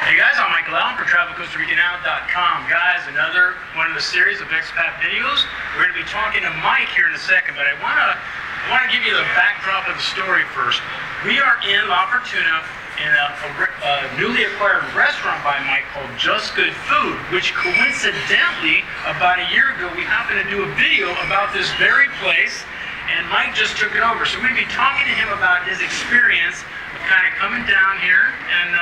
Hey guys, I'm Michael Allen for TravelCostaRicaNow.com. Guys, another one of the series of expat videos. We're going to be talking to Mike here in a second, but I want to give you the backdrop of the story first. We are in La Fortuna in a newly acquired restaurant by Mike called Just Good Food, which coincidentally, about a year ago, we happened to do a video about this very place, and Mike just took it over. So we're going to be talking to him about his experience kind of coming down here and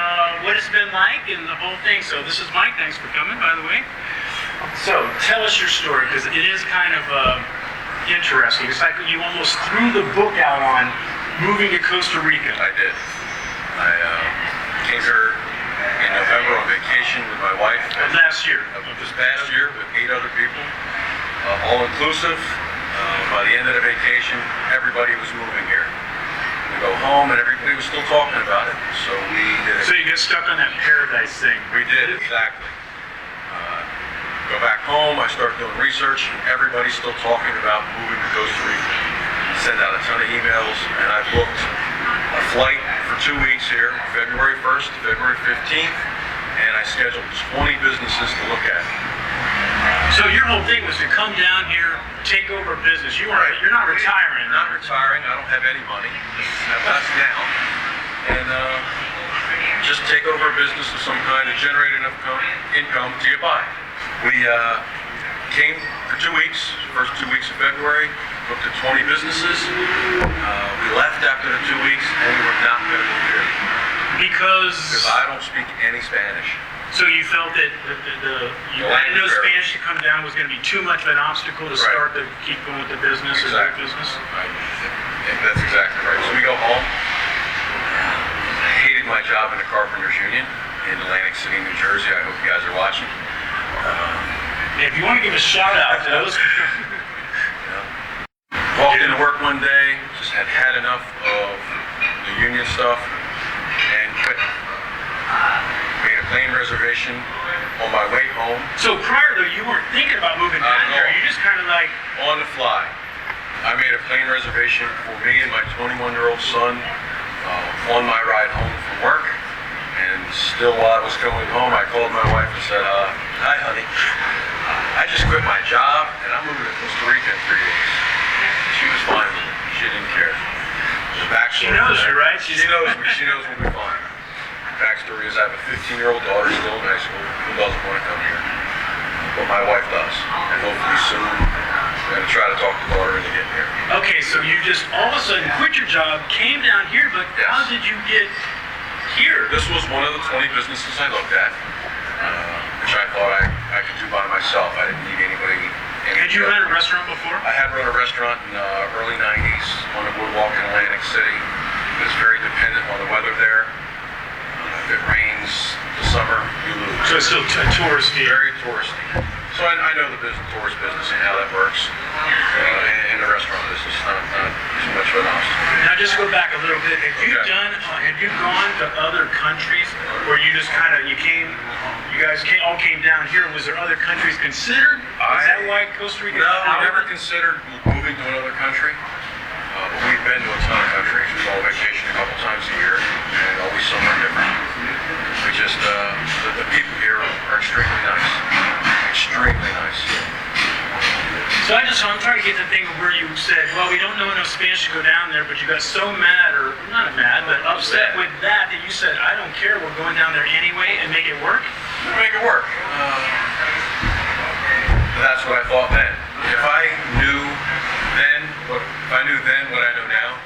what it's been like and the whole thing. So this is Mike. Thanks for coming, by the way. So tell us your story, because it is kind of interesting. It's like you almost threw the book out on moving to Costa Rica. I did. I came here in November on vacation with my wife. Last year. This past year with 8 other people, all inclusive. By the end of the vacation, everybody was moving here. We go home and everybody was still talking about it. So we did it. So you get stuck on that paradise thing. We did, exactly. Go back home, I start doing research, and everybody's still talking about moving to Costa Rica. Send out a ton of emails, and I booked a flight for 2 weeks here, February 1st, February 15th, and I scheduled 20 businesses to look at. So your whole thing was to come down here, take over business. You're not retiring. Not retiring. I don't have any money. That's now. And just take over a business of some kind to generate enough income to get by. We came for 2 weeks, first 2 weeks of February, booked at 20 businesses. We left after the 2 weeks, and we were not going to move here. Because I don't speak any Spanish. So you felt that you didn't know Spanish to come down was going to be too much of an obstacle to start to keep going with the business or the business? Right. That's exactly right. So we go home. I hated my job in the Carpenters Union in Atlantic City, New Jersey. I hope you guys are watching. If you want to give a shout out to those. Walked into work one day, just had enough of the union stuff, and quit. Made a plane reservation on my way home. So prior though, you weren't thinking about moving down here. You just kind of like on the fly. I made a plane reservation for me and my 21-year-old son on my ride home from work. And still, while I was going home, I called my wife and said, "Hi, honey. I just quit my job and I'm moving to Costa Rica in 3 days." She was fine with it. She didn't care. The backstory. She knows you, right? She knows me. She knows we'll be fine. Backstory is I have a 15-year-old daughter still in high school who doesn't want to come here. But my wife does. And hopefully soon I'm going to try to talk the daughter into getting here. Okay, so you just all of a sudden quit your job, came down here, but how did you get here? This was one of the 20 businesses I looked at, which I thought I could do by myself. I didn't need anybody. Had you run a restaurant before? I had run a restaurant in the early 90s on the boardwalk in Atlantic City. It was very dependent on the weather there. If it rains the summer, you lose. So it's still touristy. Very touristy. So I know the tourist business and how that works in the restaurant business. Not too much of an obstacle. Now just to go back a little bit, have you gone to other countries where you just kind of, you guys all came down here? Was there other countries considered? Is that why Costa Rica? No, we never considered moving to another country. But we've been to a ton of countries. We go on vacation a couple times a year, and always somewhere different. We just, the people here are extremely nice. Extremely nice. So I'm trying to get the thing where you said, well, we don't know enough Spanish to go down there, but you got so mad, or not mad, but upset with that you said, I don't care, we're going down there anyway, and make it work? Make it work. That's what I thought then. If I knew then what I know now,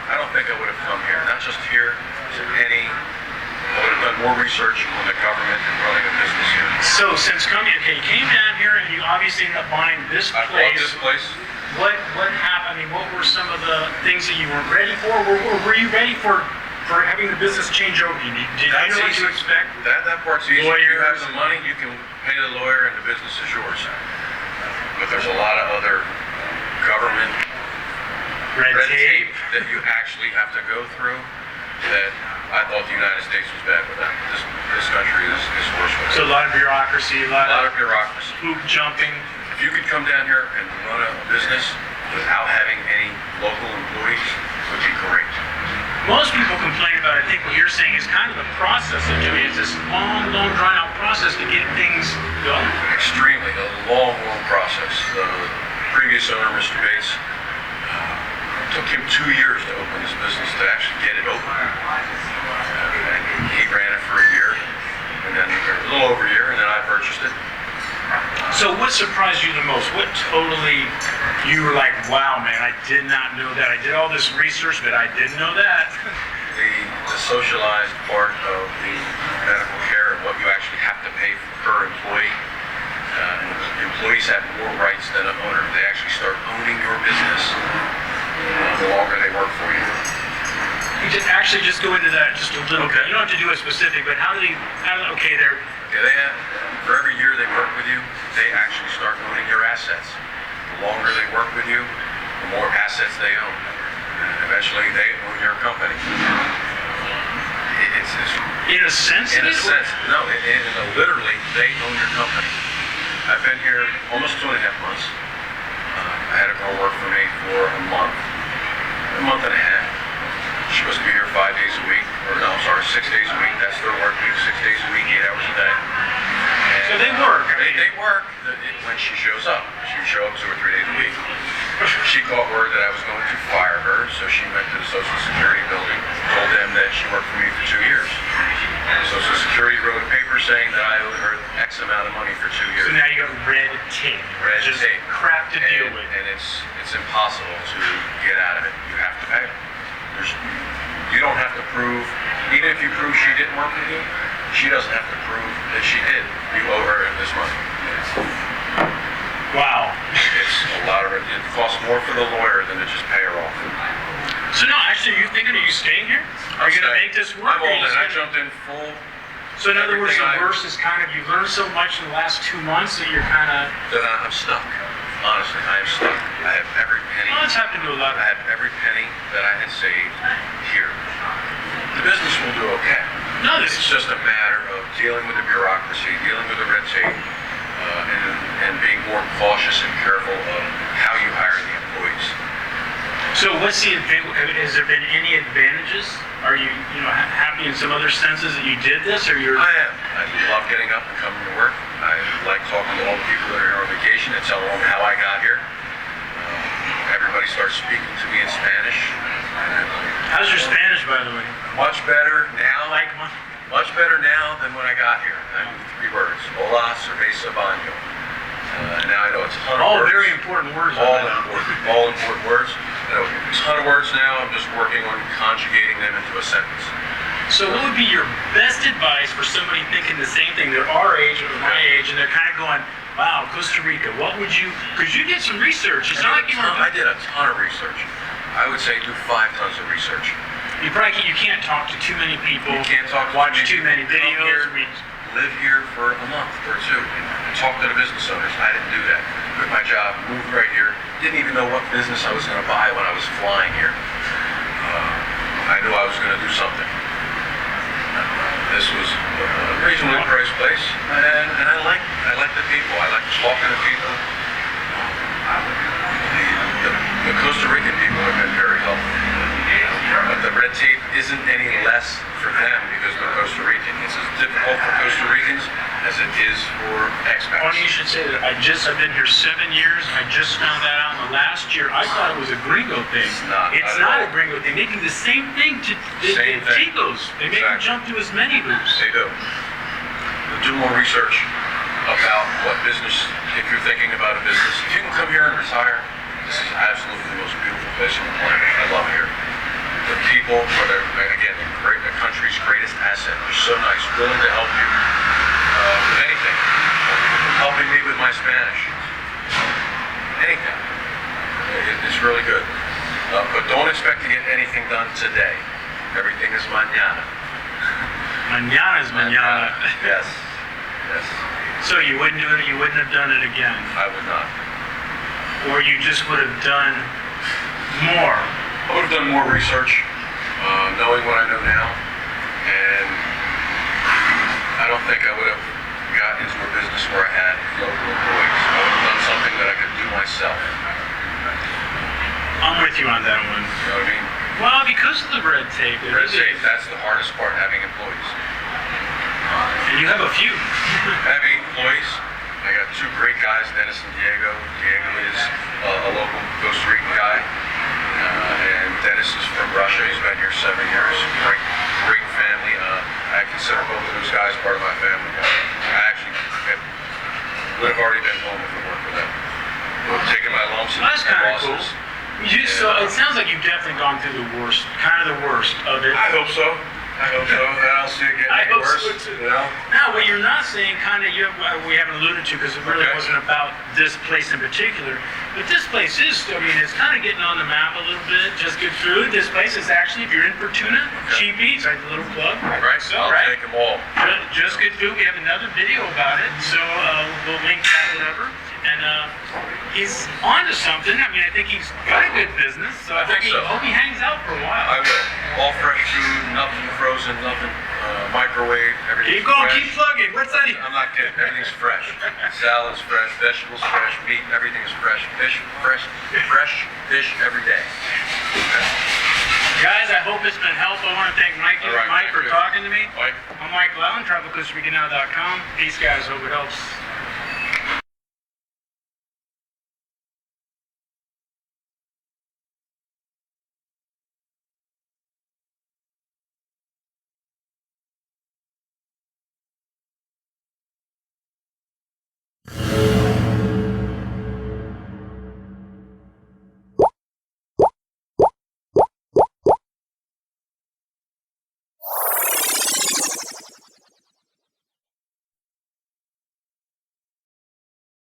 I don't think I would have come here. Not just here, I would have done more research on the government and running a business here. So since coming, you came down here and you obviously ended up buying this place. I bought this place. What happened? I mean, what were some of the things that you weren't ready for? Were you ready for having the business change over? Did you know what to expect? That part's easy. If you have the money, you can pay the lawyer and the business is yours. But there's a lot of other government red tape that you actually have to go through that I thought the United States was bad with that. This country is worse with it. So a lot of bureaucracy, a lot of bureaucracy. Hoop jumping. If you could come down here and run a business without having any local employees, it would be great. Most people complain about, I think what you're saying is kind of the process of doing it. It's this long, drawn out process to get things going. Extremely, a long process. The previous owner, Mr. Bates, took him 2 years to open his business, to actually get it open. And he ran it for a year, and then a little over a year, and then I purchased it. So what surprised you the most? What totally, you were like, wow, man, I did not know that. I did all this research, but I didn't know that. The socialized part of the medical care and what you actually have to pay per employee. Employees have more rights than an owner. They actually start owning your business the longer they work for you. You just go into that just a little bit. You don't have to do it specific, but For every year they work with you, they actually start owning your assets. The longer they work with you, the more assets they own. And eventually they own your company. In a sense? In a sense. No, literally, they own your company. I've been here almost 2.5 months. I had a girl work for me for a month and a half. She's supposed to be here 5 days a week. 6 days a week. That's their work week, 6 days a week, 8 hours a day. So they work. They work when she shows up. She would show up 2 or 3 days a week. She caught word that I was going to fire her, so she went to the Social Security building, told them that she worked for me for 2 years. Social Security wrote a paper saying that I owed her X amount of money for 2 years. So now you got red tape. Red tape. Crap to deal with. And it's impossible to get out of it. You have to pay. You don't have to prove, even if you prove she didn't work with you, she doesn't have to prove that she did. You owe her this money. Wow. It's a lot of it. It costs more for the lawyer than to just pay her off. So no, actually, are you staying here? Are you going to make this work? I'm all in. I jumped in full. So in other words, the worst is kind of, you learned so much in the last 2 months that you're kind of... That I'm stuck. Honestly, I am stuck. I have every penny. Well, that's happened to a lot. I have every penny that I had saved here. The business will do okay. No, it's just a matter of dealing with the bureaucracy, dealing with the red tape, and being more cautious and careful of how you hire the employees. So what's has there been any advantages? Are you happy in some other senses that you did this, or you're... I am. I love getting up and coming to work. I like talking to all the people that are here on vacation and telling them how I got here. Everybody starts speaking to me in Spanish. How's your Spanish, by the way? Much better now. Much better now than when I got here. I knew 3 words. Hola, cerveza, baño. Now I know it's a ton of words. All very important words. All important words. I know a ton of words now. I'm just working on conjugating them into a sentence. So what would be your best advice for somebody thinking the same thing? They're our age or my age, and they're kind of going, wow, Costa Rica, what would you... Because you did some research. It's not like I did a ton of research. I would say do 5 tons of research. You can't talk to too many people. You can't talk to watch too many videos. Live here for a month or 2. Talk to the business owners. I didn't do that. Quit my job, moved right here. Didn't even know what business I was going to buy when I was flying here. I knew I was going to do something. This was a reasonably priced place, and I like the people. I like talking to people. The Costa Rican people have been very helpful. But the red tape isn't any less for them because they're Costa Rican. It's as difficult for Costa Ricans as it is for expats. Funny you should say that. I've been here 7 years. I just found that out in the last year. I thought it was a gringo thing. It's not a gringo thing. They do the same thing to Chicos. They make them jump through as many hoops. They do. Do more research about what business, if you're thinking about a business. If you can come here and retire, this is absolutely the most beautiful place on the planet. I love it here. The people are, again, the country's greatest asset. They're so nice, willing to help you with anything. Helping me with my Spanish. Anything. It's really good. But don't expect to get anything done today. Everything is mañana. Mañana is mañana. Yes. So you wouldn't do it, you wouldn't have done it again? I would not. Or you just would have done more? I would have done more research, knowing what I know now, and I don't think I would have got into a business where I had local employees. I would have done something that I could do myself. I'm with you on that one. You know what I mean? Well, because of the red tape. Red tape, that's the hardest part, having employees. And you have a few. I have 8 employees. I got 2 great guys, Dennis and Diego. Diego is a local Costa Rican guy. And Dennis is from Russia. He's been here 7 years. Great family. I consider both of those guys part of my family. I actually would have already been home if it weren't for them. Taking my lumps and That's kind of cool. losses. So it sounds like you've definitely gone through the worst, kind of the worst of it. I hope so. I don't see it getting any worse. So too. You know? Now, what you're not saying, kind of, we haven't alluded to because it really Okay. wasn't about this place in particular. But this place is still, I mean, it's kind of getting on the map a little bit. Just good food. This place is actually, if you're in Fortuna, cheap eats, like the little plug. Right? So, I'll right? take them all. Just good food. We have another video about it, so we'll link that, whatever. And he's on to something. I mean, I think he's got a good business, so I think so. hope he hangs out for a while. I will. All fresh food, nothing frozen, nothing microwave, everything. Keep going, fresh. keep plugging. What's that? I'm not kidding. Everything's fresh. Salads fresh, vegetables fresh, meat, everything's fresh. Fish fresh fish every day. Okay? Guys, I hope it's been helpful. I want to thank Mike, All right, Mike for thank you. talking to me. Mike. I'm Mike Lowen, TravelCostaRicaNow.com. Peace, guys. Hope it helps.